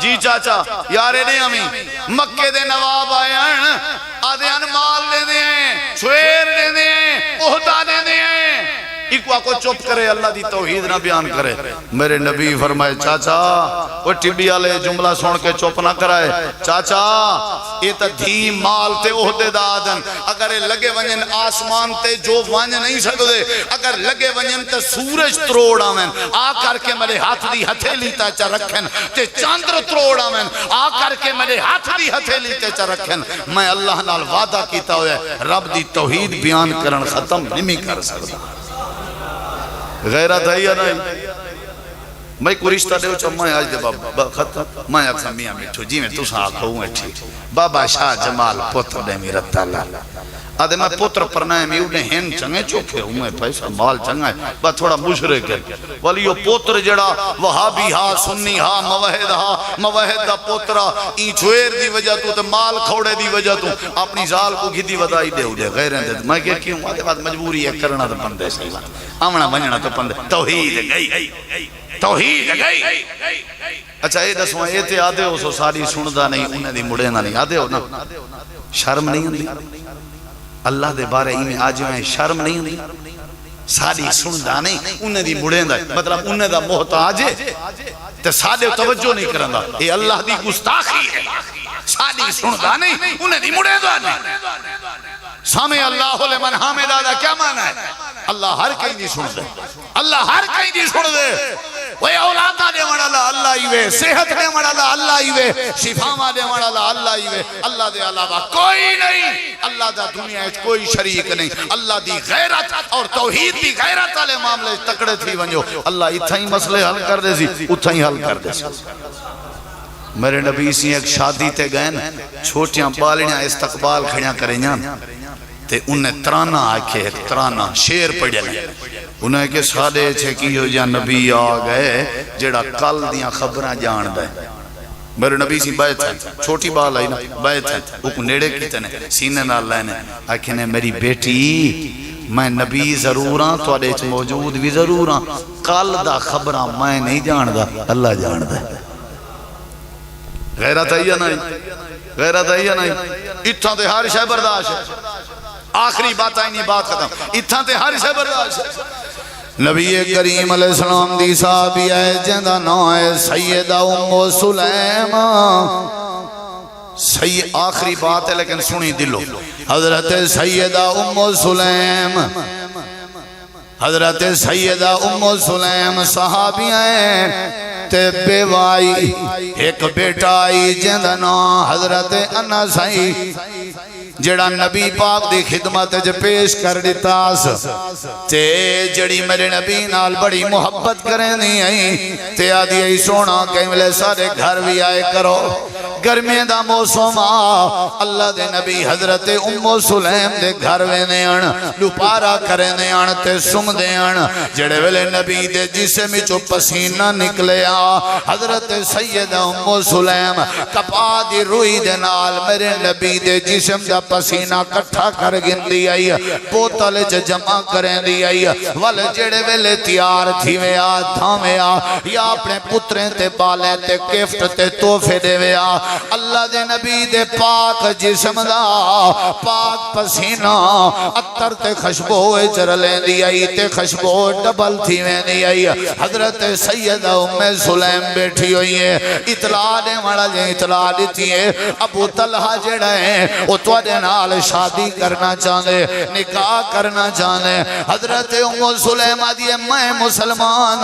جی چاچا یارے نے ہمیں مکہ دے نواب آئے ہیں آدھے ان مال لے دے ہیں سویر لے دے ہیں عہدہ لے دے ہیں ایک کو چپ کرے اللہ دی توحید نہ بیان کرے میرے نبی فرمائے چاچا وہ ٹبی آلے جملہ سن کے چپ نہ کرائے چاچا یہ تا دھی مال تے عہدے دادن اگر لگے ونجن آسمان تے جو ونج نہیں سکتے اگر لگے ونجن تے سورج تروڑ آمین آ کر کے میرے ہاتھ دی ہتھیلی تے چا رکھن تے چاندر تروڑ آمین آ کر کے میرے ہاتھ دی ہتھیلی تے چا رکھن میں اللہ نال وعدہ کیتا ہوئے رب دی توحید بیان کرن ختم نہیں کر سکتا غیرت ہے یا نہیں میں کوئی رشتہ دے اچھا میں آج دے بابا ختم میں اکسا میاں بیٹھو جی میں تو سا آکھا ہوں اٹھی بابا شاہ جمال پتر دے میرا تعالیٰ آدھے میں پتر پرنائے میں انہیں ہین چنگے چوکھے ہوں میں پیسہ مال چنگے بات تھوڑا مشرک ہے ولی یہ پتر جڑا وہابی ہا سنی ہا موحد دا پترہ این چھویر دی وجہ تو مال کھوڑے دی وجہ تو اپنی زال کو گھی دی ودائی دے ہو جائے غیریں دے میں کہ کیوں آدھے بات مجبوری ہے کرنا تو پندے صحیح بات آمنا بننا تو پندے توحید گئی توحید گئی اچھا یہ دسواں یہ تے آدھے ہو سو ساری سندہ نہیں انہیں دی مڑے نہ نہیں آدھے ہو نا شرم نہیں ہوندی اللہ دے بارے ہی میں آج میں شرم نہیں ہوندی ساری سندہ نہیں انہیں دی مڑے نہ مطلب انہیں دا محتاج ہے تے سادے توجہ نہیں کرندا یہ اللہ دی گستاخی ہے ساری سندہ نہیں انہیں دی مڑے دا نہیں سامع اللہ لمن حامد آدھا کیا مانا ہے اللہ ہر کہیں دی سن دے اللہ ہر کہیں دی سن دے وہ اولادہ دے مڑالا اللہ ہی وے صحت دے مڑالا اللہ ہی وے شفاما دے مڑالا اللہ ہی وے اللہ دے علاوہ کوئی نہیں اللہ دا دنیا ہے کوئی شریک نہیں اللہ دی غیرت اور توحید دی غیرت والے معاملے تکڑے تھی ونجو اللہ اتھا ہی مسئلے حل کر دے سی اتھا ہی حل کر دے سی میرے نبی سی ایک شادی تے گئے نا چھوٹیاں بالیاں استقبال کھڑیاں کریں تے انہیں ترانہ آکھے ایک ترانہ شیر پڑھے لیں انہیں کہ سادے چھے کی ہو جا نبی آ گئے جڑا کل دیاں خبریں جان دے میرے نبی سی بیت ہے چھوٹی بال آئی نا بیت ہے وہ کو نیڑے کی تنے سینے نہ لینے آکھے نے میری بیٹی میں نبی ضرور ہاں تو اڈیچ موجود بھی ضرور ہاں کل دا خبریں میں نہیں جان دا اللہ جان دا غیرت ہے یا نہیں غیرت ہے یا نہیں اتھا تے ہر شے برداشت ہے آخری بات آئی نہیں بات ختم اتھا تے ہر شے برداشت ہے نبی کریم علیہ السلام دی صحابی ہے جندہ نام ہے سیدہ ام سلیم آخری بات ہے لیکن سنی دلو حضرت سیدہ ام سلیم حضرت سیدہ ام سلیم صحابی ہیں تے بیوائی ایک بیٹا آئی جندہ نام حضرت انس آئی جڑا نبی پاک دی خدمت جو پیش کر دیتاس تے جڑی میرے نبی نال بڑی محبت کریں نہیں آئی تے آدھی آئی سونا کہیں ملے سارے گھر بھی آئے کرو گرمی دا موسم اللہ دے نبی حضرت ام سلیم دے گھر وینے آن لپارا کرنے آن تے سم دے آن جڑے ویلے نبی دے جسے میں جو پسینہ نکلے حضرت سیدہ ام سلیم کپا دی روئی دے نال میرے نبی دے جسم دا پسینہ کٹھا کر گن دی آئی بوتل جمع کریں دی آئی وال جڑے ویلے تیار تھی ویا دھامیا یا اپنے پتریں تے بالے تے گفٹ تے توفے دے ویا اللہ دے نبی دے پاک جسم دا پاک پسینہ اتر تے خشبوئے چرلیں دی آئی تے خشبوئے ڈبل تھی وین دی آئی حضرت سیدہ ام سلیم بیٹھی ہوئی ہے اطلاع دے مڑا جے اطلاع دیتی ہے ابو طلحہ جڑا ہے وہ توڑے نال شادی کرنا چاہنے نکاح کرنا چاہنے حضرت ام سلیم دیئے میں مسلمان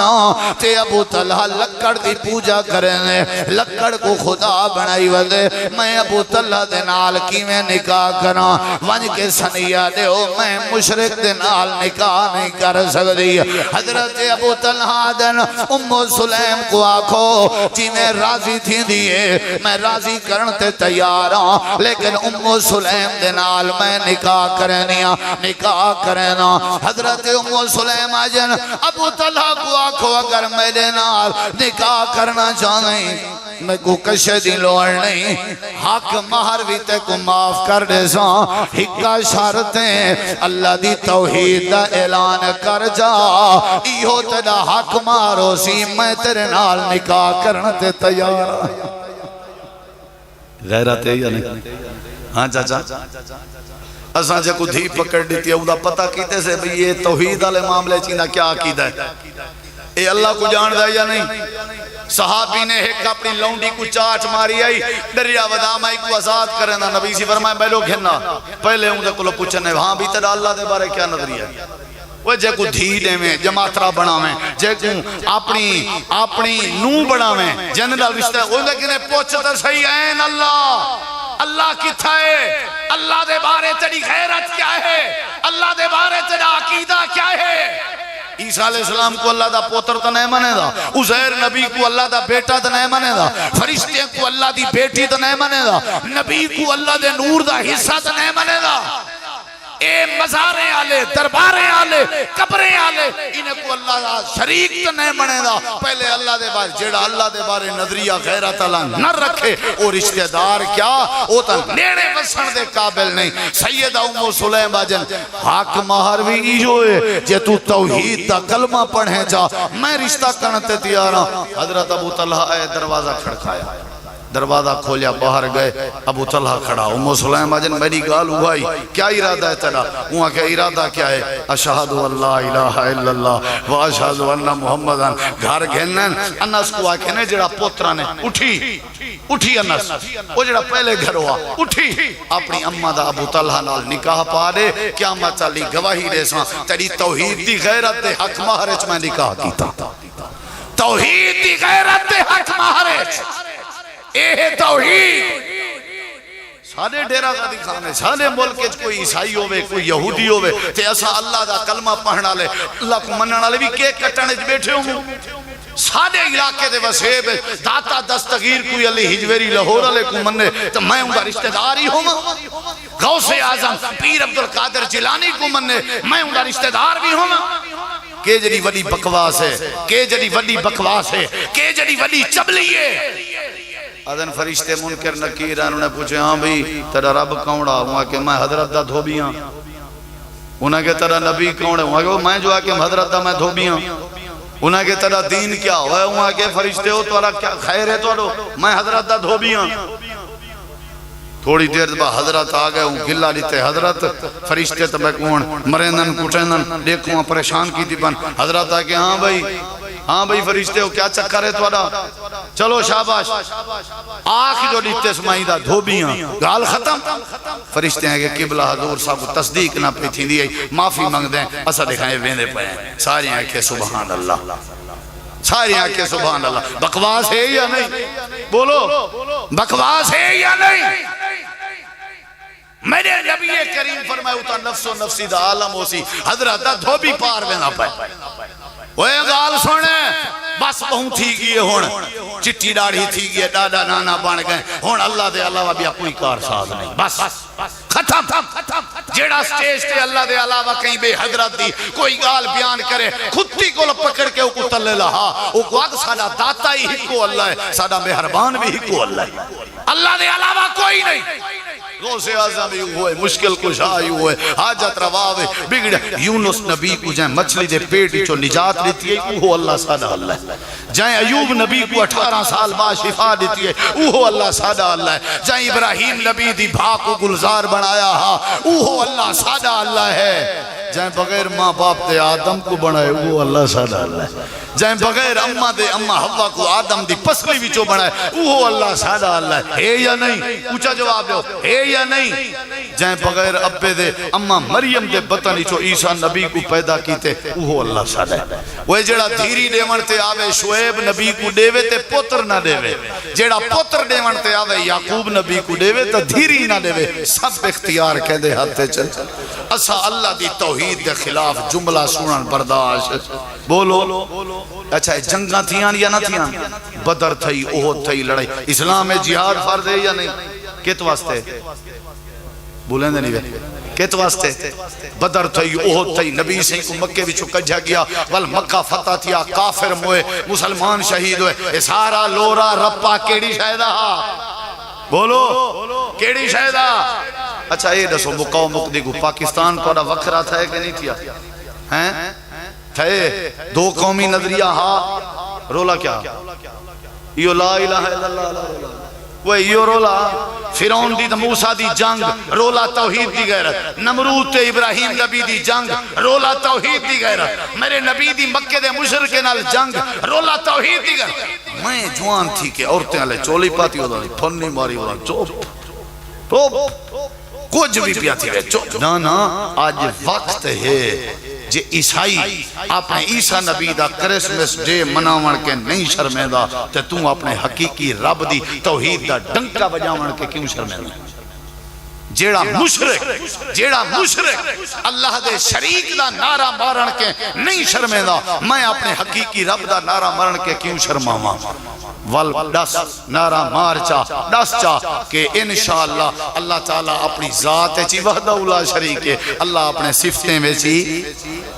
تے ابو طلحہ لکڑ دی پوجا کرنے لکڑ کو خدا بنائی ودے میں ابو طلحہ دے نال کی میں نکاح کرنا ونج کے سنیہ دے ہو میں مشرک دے نال نکاح نہیں کر سکتی حضرت ابو طلحہ دن ام سلیم کو آکھو جی میں راضی تھی دیئے میں راضی کرنتے تیار ہوں لیکن ام سلیم دے نال میں نکاح کرنا حضرت ام سلیم آجن ابو طلحہ کو آکھو اگر میرے نال نکاح کرنا چاہیں میں کو کشے دی لوڑ نہیں حق مہر بھی تے کو معاف کر دے ساں ہکا شرطیں اللہ دی توحید دا اعلان کر جا ایہو تیرا حق مارو سی میں تیرے نال نکاح کرنا تے تیار غیرت ہے یا نہیں ہاں چاچا اساں جے کو دھی پکڑ دیتی ہے وہ دا پتہ کیتے سے بھی یہ توحید والے معاملے چینا کیا عقیدہ ہے اے اللہ کو جان دے یا نہیں صحابی نے ایک اپنی لونڈی کو چاٹ ماری آئی دریا ودامائی کو آزاد کرنا نبی سی فرمائے بیلو گھننا پہلے ہوں دے کلو پوچھنے وہاں بھی تیرا اللہ دے بارے کیا نظریہ ہے وہ جے کو دھیلے میں جماعترہ بنا میں جے کو اپنی نو بنا میں جنرل رشتہ وہ لیکن پوچھتا صحیح این اللہ کی تھائے اللہ دے بارے تیری غیرت کیا ہے اللہ دے بارے تیرا عقیدہ کیا ہے عیسیٰ علیہ السلام کو اللہ دا پوتر تو نہیں منے دا عزیر نبی کو اللہ دا بیٹا تو نہیں منے دا فرشتے کو اللہ دی بیٹی تو نہیں منے دا نبی کو اللہ دے نور دا حصہ تو نہیں منے دا اے مزاریں آلے درباریں آلے قبریں آلے انہیں کو اللہ دا شریک تو نہیں منے دا پہلے اللہ دے بارے جیڑا اللہ دے بارے نظریہ غیرت اللہ نہ رکھے اور رشتہ دار کیا وہ تا نیڑے بسن دے قابل نہیں سیدہ ام سلیم آجن حق مہر بھی ایجو ہے جے تو توحید دا کلمہ پڑھیں جا میں رشتہ کرنتے تیارا حضرت ابو طلحہ آئے دروازہ کھڑکایا دروازہ کھولیا باہر گئے ابو طلحہ کھڑا ام سلیم آجن میری گال ہوائی کیا ارادہ ہے تیرا وہاں کیا ارادہ کیا ہے اشہدو اللہ الہ الا اللہ و اشہدو انہ محمدان گھر گھنن انس کو آکھنے جڑا پوترانے اٹھی انس وہ جڑا پہلے گھر ہوا اٹھی اپنی امہ دا ابو طلحہ نال نکاح پا دے قیامت علی گواہی دے ساں تیری توحید دی غیرت دے حق مہرچ میں نکاح کیتا توحید دی غیرت دے حق مہرچ اے توحید سارے ڈیرہ کا دکھانے سارے ملک کوئی عیسائی ہوئے کوئی یہودی ہوئے تے ایسا اللہ دا کلمہ پڑھنا لے اللہ کو مننا لے بھی کیک کٹانے بیٹھے ہوں ساڑے علاقے دے وسیب داتا دستگیر کوئی علی ہجویری لاہور علی کو مننے تو میں ان کا رشتہ داری ہوں غوث اعظم پیر عبدالقادر جیلانی کو مننے میں ان کا رشتہ دار بھی ہوں کہ جڑی وڈی بکواس ہے کہ جڑی وڈی بکواس ہے کہ جڑی وڈی چبلی ہے آدھن فرشتے منکر نکیر انہوں نے پوچھے ہاں بھئی تیرا رب کونڑا ہوا کہ میں حضرت دا دھوبیاں انہاں کہ تیرا نبی کون ہے وہاں کہ میں جو آکے حضرت دا میں دھوبیاں انہاں کہ تیرا دین کیا ہوا ہے وہاں کہ فرشتے ہو تورا کیا خیر ہے توڑو میں حضرت دا دھوبیاں تھوڑی دیر بعد حضرت آگئے ہوں گلہ لیتے حضرت فرشتے تبے کون مرینن کٹینن دیکھوں پریشان کی تھی بن حضرت آگے ہاں بھئی فرشتے ہو کیا چکر ہے توڑا چلو شاباش آنکھ جو لیتے سمائی دا دھوبیاں گال ختم فرشتے ہیں کہ قبلہ حضور صاحب کو تصدیق نہ پہ تھی دیئے معافی مانگ دیں اسا دکھائیں ویندے پہ ساری آنکھیں سبحان اللہ ساری آنکھیں سبحان اللہ بکواس ہے یا نہیں بولو بکواس ہے یا نہیں میرے نبی کریم فرمائے ہوتا نفس و نفسی دا عالم ہو سی حضرت دا دھوبی پار میں نہ پائے وہ گال سونے بس بہن تھی گئے ہون چٹی ڈاڑھی تھی گئے ڈاڈا نانا بان گئے ہون اللہ دے علاوہ بھی کوئی کار ساز نہیں بس ختم جیڑا سٹیج تے اللہ دے علاوہ کہیں بے حضرت دی کوئی گال بیان کرے خودتی کو پکڑ کے اوکو تلے لہا اوکو آگ ساڑا داتا ہی ہکو اللہ ہے ساڑا مہربان بھی ہکو اللہ ہے اللہ دے علاوہ کوئی نہیں غوث اعظم ہی ہوئے مشکل کشا ہی ہوئے حاجت رواوے بگڑے یونس نبی کو جائیں مچھلی دے پیٹی چو نجات لیتی ہے اوہو اللہ سادہ اللہ ہے جائیں ایوب نبی کو 18 سال بعد شفا دیتی ہے اوہو اللہ سادہ اللہ ہے جائیں ابراہیم نبی دی بھاگ کو گلزار بنایا ہاں اوہو اللہ سادہ اللہ ہے جائیں بغیر ماں باپ دے آدم کو بنائے وہ اللہ سادہ اللہ ہے جائیں بغیر اممہ دے اممہ حوا کو آدم دی پسلی بھی چو بنائے وہ اللہ سادہ اللہ ہے یا نہیں پوچھا جواب دو ہے یا نہیں جائیں بغیر ابے دے اممہ مریم دے بطنی چو عیسیٰ نبی کو پیدا کیتے وہ اللہ سادہ ہے وہ جڑا دھیری ڈیونتے آوے شعیب نبی کو ڈیوے تے پتر نہ ڈیوے جڑا پتر ڈیونتے آوے یعقوب نبی کو ڈیوے تے دھیری نہ ڈیوے سب اختیار کہہ دے ہاتھے چل اسا اللہ دی توحید دے خلاف جملہ سنن برداشت بولو اچھا جنگاں تھیاں یا نہ تھیاں بدر تھئی احد تھئی لڑائی اسلام میں جہاد فرض ہے یا نہیں کت واسطے بولیں دے نہیں بے کت واسطے بدر تھئی احد تھئی نبی سے کو مکے بھی چکجھا گیا وال مکہ فتح تھیا کافر موئے مسلمان شہید ہوئے اے سارا لورا رپا کیڑی شاہدہ بولو کیڑی شاہدہ اچھا یہ دسو مقاو مقدی کو پاکستان کو وکرہ تھا ہے کہ نہیں تھیا ہیں تھے دو قومی نظریہ ہاں رولا کیا یہ لا الہ الا اللہ وہ یہ رولا فرعون دی موسیٰ دی جنگ رولا توحید دی غیرت نمرود تے ابراہیم نبی دی جنگ رولا توحید دی غیرت میرے نبی دی مکہ دے مشرکے نال جنگ رولا توحید دی غیرت میں جوان تھی کہ عورتیں علیہ چولی پاتی ہوتا نہیں پھنی ماری ہوتا چوپ کچھ بھی پیاتی ہے چوپ نا آج وقت ہے جے عیسائی اپنے عیسیٰ نبی دا کرسمس ڈے مناون کے نہیں شرمیدہ تے تم اپنے حقیقی رب دی توحید دا ڈنکا بجاون کے کیوں شرمیدہ جیڑا مشرک اللہ دے شریک دا نعرہ مارن کے نہیں شرمیدہ میں اپنے حقیقی رب دا نعرہ مارن کے کیوں شرماواں ول دس نعرہ مار دس کہ انشاءاللہ اللہ تعالیٰ اپنی ذات چی وحدہ اولا شریک ہے اللہ اپنے صفتیں میں چی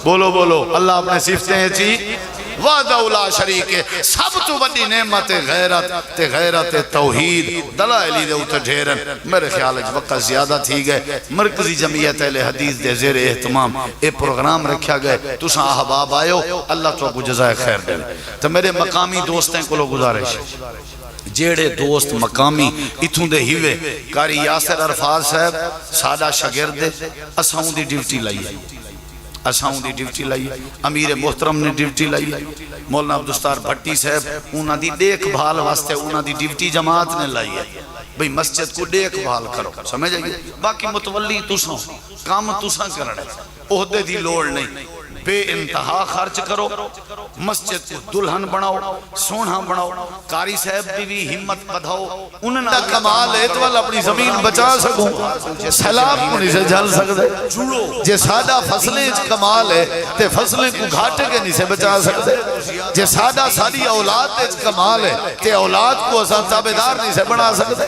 بولو اللہ اپنے صفتیں چی وحدہ اولا شریک ہے سب تو بڑی نعمت غیرت توحید دلائلی دے اوتر ڈھیرن میرے خیال ہے وقت زیادہ تھی گئے مرکزی جمعیت اہل حدیث دے زیر اہتمام ایک پروگرام رکھا گئے تساں احباب آئے ہو اللہ تو کو جزائے خیر دے تو میرے مقامی دوستیں کو لو گزارش جیڑے دوست مقامی اتھوں دے ہیوے کاری یاسر عرفات صاحب سادہ شگرد اساؤں دی ڈیوٹی لائیے اساؤں دی ڈیوٹی لائیے امیر محترم نے ڈیوٹی لائیے مولانا عبدالستار بھٹی صاحب انہاں دی دیکھ بھال واسطے انہاں دی ڈیوٹی جماعت نے لائیے بھئی مسجد کو دیکھ بھال کرو سمجھ آئیے باقی متولی تساں کام تساں کرنے عہدے دی لوڑ نہیں بے انتہا خرچ کرو مسجد کو دلہن بناؤ سونا بناؤ قاری صاحب دی بھی ہمت بدھاؤ انہوں نے کمال ہے تو اللہ اپنی زمین بچا سکوں سیلاب کو نہیں سے جھل سکتے جے سادہ فصلیں کمال ہے تے فصلیں کو گھاٹے کے نہیں سے بچا سکتے جے سادہ ساری اولاد کمال ہے تے اولاد کو اساں تابعدار نہیں سے بنا سکتے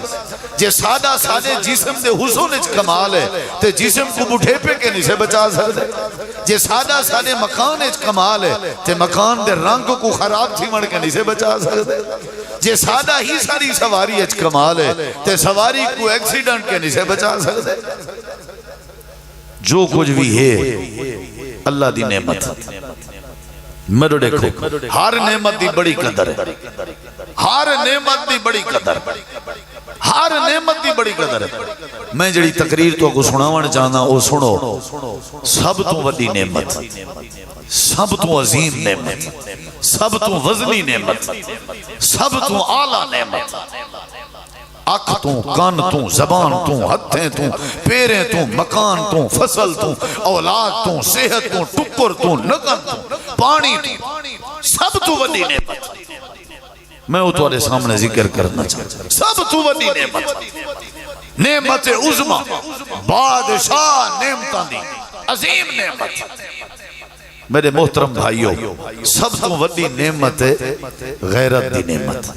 جے سادہ سادے جسم دے حسن کمال ہے تے جسم کو بٹھے پہ کے نہیں سے بچا سکتے جے سادہ سادے مکان کمال ہے تے مکان دے رنگ کو خراب تھی مڑ کے نہیں سے بچا سکتے جے سادہ ہی ساری سواری کمال ہے تے سواری کو ایکسیڈنٹ کے نہیں سے بچا سکتے جو کچھ بھی ہے اللہ دی نعمت میرے دیکھو ہر نعمت دی بڑی قدر ہے ہر نعمت دی بڑی قدر ہر نعمت دی بڑی قدر ہے میں جڑی تقریر تو کو سناون چاہنا او سنو سب تو وڈی نعمت سب تو عظیم نعمت سب تو وزنی نعمت سب تو اعلیٰ نعمت اکھ تو کان تو زبان تو ہتھیں تو پیریں تو مکان تو فصل تو اولاد تو صحت تو ٹکر تو نگن تو پانی تو سب تو وڈی نعمت میں وہ تمہارے سامنے ذکر کرنا چاہتا ہوں سب تو وڈی نعمت نعمت عظمہ بادشاہ نعمتاں دی عظیم نعمت میرے محترم بھائیو سب تو وڈی نعمت ہے غیرت دی نعمت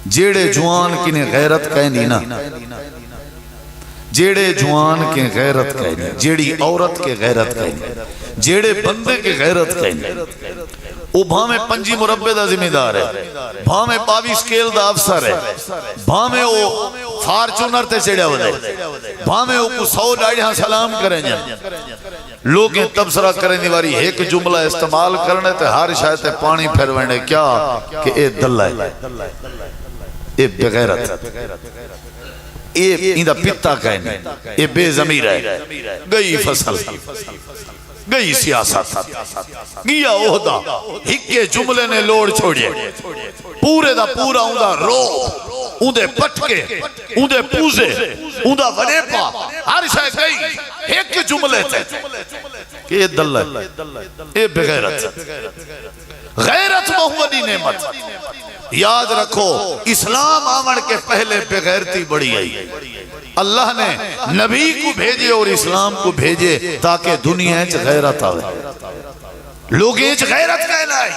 جیڑے جوان کی نے غیرت کہنی نا جیڑے جوان کے غیرت کہنی جیڑی عورت کے غیرت کہنی جیڑے بندے کے غیرت کہنی وہ بھامے پنجی مربع دا ذمہ دار ہے بھامے پاوی سکیل دا افسر ہے بھامے وہ فارچونر تے چڑھا ہو دے بھامے وہ کو 100 ڈاڑیاں سلام کریں جائیں لوگیں تبصرہ کریں دیواری ایک جملہ استعمال کرنے تے ہر شاید پانی پھر وینے کیا کہ اے دلہ ہے اے بغیرت اے ایندہ پتا کہنے اے بے ضمیر ہے گئی فصل گئی سیاست گیا عہدہ ہکے جملے نے لوڑ چھوڑیے پورے دا پورا اندہ رو اندے پٹکے اندے پوزے اندہ وڑیپا ہر شاہ گئی ایک جملے تے کہ یہ دلہ ہے یہ بغیرت غیرت محمدی نعمت یاد رکھو اسلام آمن کے پہلے بغیرتی بڑی آئی اللہ نے نبی کو بھیجے اور اسلام کو بھیجے تاکہ دنیا اچھ غیرت آئے لوگ اچھ غیرت کہنا آئی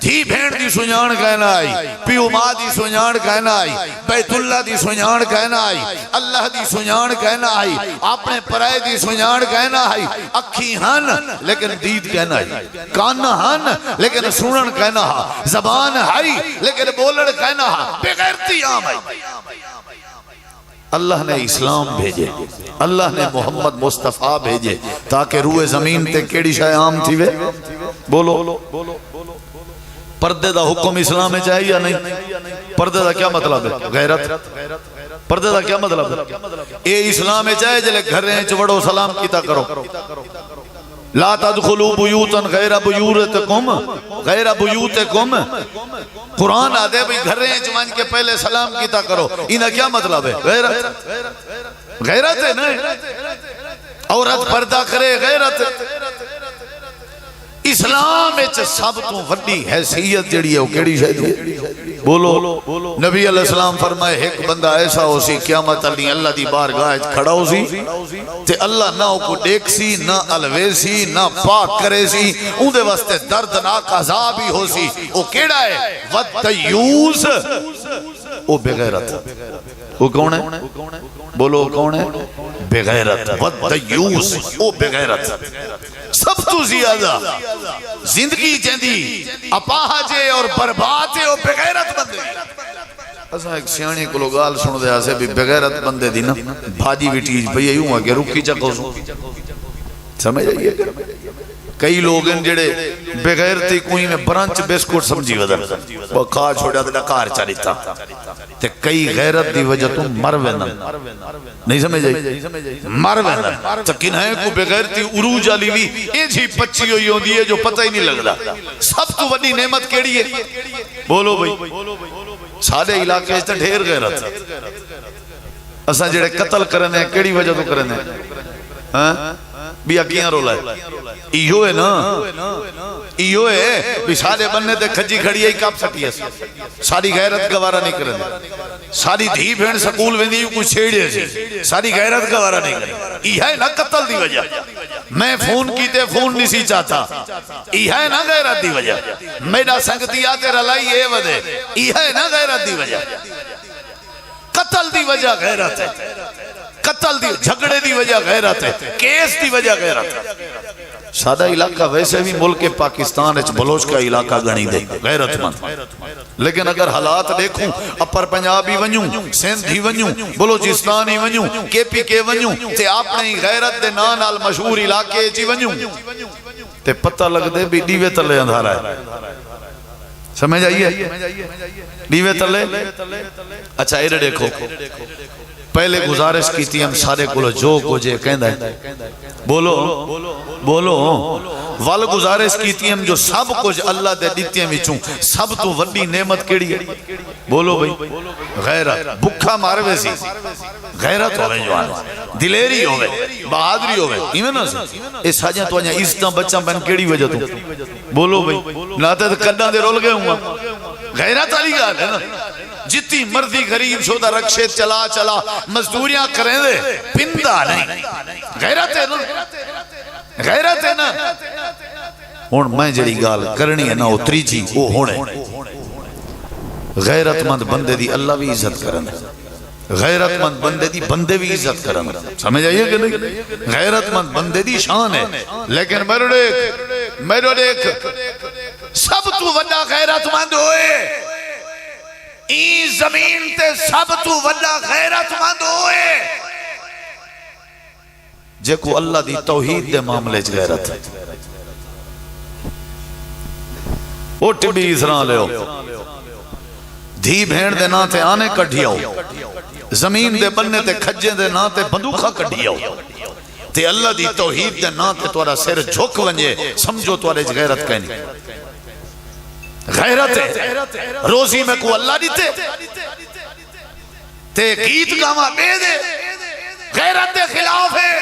دھی بھینڈ دی سنجان کہنا آئی پیو ماں دی سنجان کہنا آئی بیت اللہ دی سنجان کہنا آئی اللہ دی سنجان کہنا آئی اپنے پرائے دی سنجان کہنا آئی اکھی ہن لیکن دید کہنا آئی کان ہن لیکن سنن کہنا آئی زبان آئی لیکن بولن کہنا آئی بغیرتی عام آئی اللہ نے اسلام بھیجے اللہ نے محمد مصطفیٰ بھیجے تاکہ روح زمین تے کیڑی شاہ عام تھی وے بولو پردے دا حکم اسلام میں چاہیے یا نہیں پردے دا کیا مطلب ہے غیرت پردے دا کیا مطلب ہے اے اسلام میں چاہیے جلے گھر رہے ہیں چوڑو سلام کیتا کرو لا تدخلوا بیوتا غیر بیوتکم غیر بیوتکم قرآن آدھے بھی گھر رہے ہیں جوان کے پہلے سلام کیتا کرو انہا کیا مطلب ہے غیرت غیرت ہے نہیں عورت پردہ کرے غیرت اسلام اچھ سب تو وڈی حیثیت جڑی ہے وہ کیڑی شاید ہے بولو نبی علیہ السلام فرمائے ایک بندہ ایسا ہو سی قیامت علی اللہ دی بارگاہ کھڑا ہو سی تے اللہ نہ کو دیکھ سی نہ الوے سی نہ پاک کرے سی ان دے واسطے دردناک عذاب ہی ہو سی وہ کیڑا ہے وَالتَّیُّوس وہ بغیرت وہ کون ہے بولو کون ہے بغیرت وَالتَّیُّوس وہ بغیرت سب تو زیادہ زندگی جندی اپاہجے اور بربادے اور بغیرت بندے اسا ایک سیانی کو لوگال سن دے آسے بھی بغیرت بندے دی نا بھاجی ویٹیج بھئی یوں آگے رکی چکو سو سمجھ آئیے کئی لوگ ان جڑے بغیرتی کوئی میں برانچ بیسکوٹ سمجھی ودن وہ کھا چھوڑیا دے کار چاریتا تے کئی غیرت دی وجہ تم مر ویندن نہیں سمجھ آئی مر ویندن تکن ہے کو بغیرتی عروج علی بھی ایج ہی پچی ہوئی ہوں دی ہے جو پتہ ہی نہیں لگ رہا سب تو وڈی نعمت کیڑی ہے بولو بھئی سارے علاقے اس تے ڈھیر غیرت اسا جڑے قتل کرنے کیڑی وجہ تو کرنے بھی اکیاں رولا ہے ایہو ہے نا ایہو ہے بھی سارے بننے تے کھجی کھڑی ہے کب سٹی ہے ساری غیرت گوارا نہیں کرنے ساری دھی بھین سکول ویندی کوئی چھیڑے سی ساری غیرت گوارا نہیں کرنے یہ ہے نا قتل دی وجہ میں فون کیتے فون نہیں سی چاہتا یہ ہے نا غیرت دی وجہ میرا سنگتیا تیرا لائی یہ وجہ یہ ہے نا غیرت دی وجہ قتل دی وجہ غیرت ہے قتل دی جھگڑے دی وجہ غیرت ہے کیس دی وجہ غیرت ہے سادہ علاقہ ویسے بھی ملک پاکستان اچھ بلوچ کا علاقہ گنی دے غیرت مند لیکن اگر حالات دیکھوں اپر پنجابی ونیوں سندھی ونیوں بلوچستانی ونیوں کے پی کے ونیوں تے اپنے غیرت دے نال مشہور علاقے چی ونیوں تے پتہ لگ دے بھی ڈیوے تلے اندھارا ہے سمجھ آئیے ڈیوے تلے اچھا ایرے دیکھو پہلے گزارش کی تھی ہم سارے کلو جو کجے کہندہ ہے بولو بولو وال گزارش کی تھی ہم جو سب کچھ اللہ دے دیتے ہیں وچوں سب تو وڈی نعمت کیڑی ہے بولو بھئی غیرت بکھا ماروے سی غیرت ہوئے جو آنے دلیری ہوئے بہادری ہوئے ایمیں نا سی اس حاجہ تو آنیا اس بچہ بن کیڑی وجہ تو بولو بھئی ناتے تو کڈا دے رول گئے ہوں غیرت علی گا ہے نا جتنی مرضی غریب شدہ رکشے چلا چلا مزدوریاں کریں دے پندہ نہیں غیرت ہے نا غیرت ہے نا ہون میں جڑی گال کرنی ہے نا اتری جی وہ ہونے غیرت مند بندے دی اللہ بھی عزت کرنے غیرت مند بندے دی بندے بھی عزت کرنے سمجھ آئیے کہ نہیں غیرت مند بندے دی شان ہے لیکن میرے دیکھ سب تو وڈا غیرت مند ہوئے این زمین تے سب تو وڈا غیرت مند ہوئے جے کو اللہ دی توحید دے معاملے چ غیرت ہے وہ ٹبی اسران لے ہو دھی بھین دے نا تے آنے کڑھی ہو زمین دے بننے تے کھجے دے نا تے بندوخہ کڑھی ہو تے اللہ دی توحید دے نا تے توارا سر جھوک ونجے سمجھو توارے چ غیرت کہنی غیرت ہے روزی میں کو اللہ دیتے تے گیت گاما بے دے غیرت دے خلاف ہے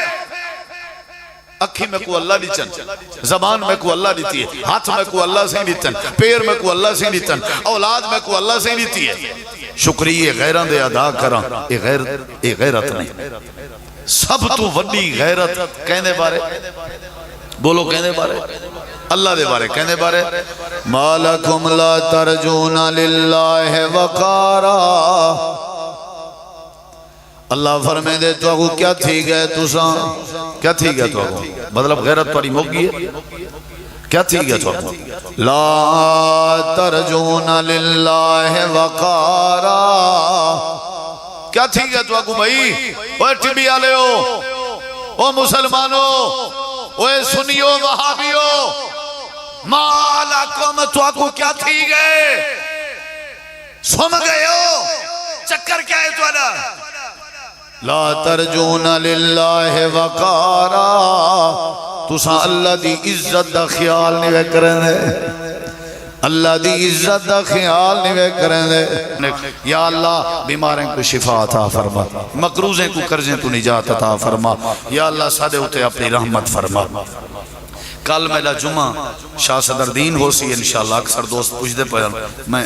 اکھی میں کو اللہ دیتن زبان میں کو اللہ دیتی ہے ہاتھ میں کو اللہ سے دیتن پیر میں کو اللہ سے دیتن اولاد میں کو اللہ سے دیتی ہے شکریہ غیران دے ادا کران یہ غیرت نہیں سب تو وڈی غیرت کہنے بارے بولو کہنے بارے اللہ دے بارے کہنے بارے مالکم لا ترجون للہ وقارا اللہ فرمے دے تو اگو کیا تھی گئے تو ساں کیا تھی گئے تو اگو مطلب غیرت توڑی موگی ہے کیا تھی گئے تو اگو لا ترجون للہ وقارا کیا تھی گئے تو اگو بھائی وہ ٹبی آلے ہو وہ مسلمانوں وہ سنیو وہابیو مالکم تو اگو کیا تھی گئے سم گئے ہو چکر کیا ہے تو انا لا ترجون للہ وقارا تو ساں اللہ دی عزت دا خیال نہیں کرنے اللہ دی عزت دا خیال نہیں کرنے یا اللہ بیماریں کو شفا عطا فرما مقروضیں کو قرضیں کو نجات عطا فرما یا اللہ سادے ہوتے اپنی رحمت فرما کل میرا جمعہ شاہ صدر دین ہو سی انشاءاللہ اکثر دوست پوچھ دے پہن میں